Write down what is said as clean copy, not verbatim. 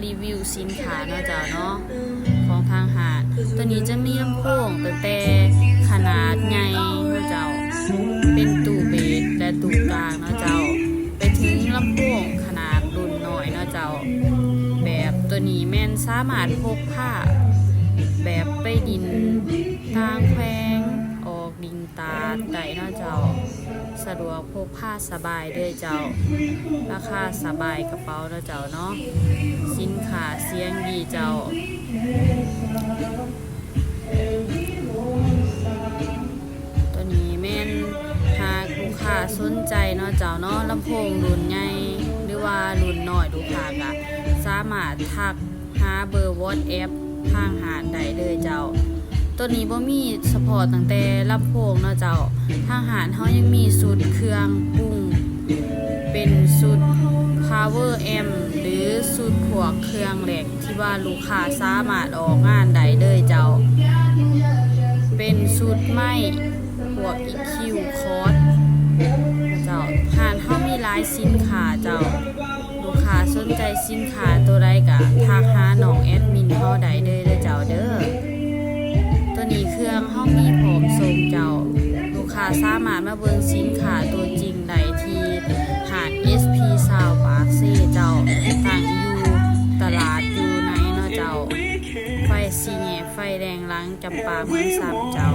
รีวิวสินค้าเนาะเจ้าเนาะของทางหาดตัวนี้จะมีลำโพงตั้งแต่ขนาดใหญ่เนาะเจ้าเป็นตู้เบสและตู้กลางเนาะเจ้าไปถึงลำโพงขนาดรุ่นน้อยเนาะเจ้าแบบตัวนี้แม่นสามารถพกพาแบบไปดินต่างแควงออกดินตาดได้เนาะเจ้าสะดวกพกพาสบายด้วยเจ้าราคาสบายกระเป๋าเนาะเจ้าเนาะสินค้าเสียงดีเจ้าตัวนี้แม่นหากลูกค้าสนใจเนาะเจ้าเนาะลำโพงรุ่นใหญ่หรือว่ารุ่นน้อยลูกค้าก็สามารถทักหาเบอร์ WhatsApp ทางหาดได้เลยเจ้าตัวนี้บ่มีเฉพาะตั้งแต่ลำโพงเนาะเจ้าทางหารเฮายังมีสูตรเครื่องปรุงเป็นสูตร power amp หรือสูตรพวกเครื่องเหล็กที่ว่าลูกค้าสามารถออกงานได้เลยเจ้าเป็นสูตรไม้พวก EQ คอร์ดเจ้าหารเฮามีหลายสินค้าเจ้าลูกค้าสนใจสินค้าตัวใดก็ทักหาน้องแอดมินเฮาได้เลยเด้อเจ้าเด้อตัวนี้เครื่องเฮามีพร้อมส่งเจ้าลูกค้าสามารถมาเบิ่งสินค้าตัวจริงได้ที่หาด SP ซาวปากเซ่เจ้าตั้งอยู่ตลาดอยู่ไหนเนาะเจ้าไฟสีแยกไฟแดงหลังจำปาเมืองซ้ำเจ้า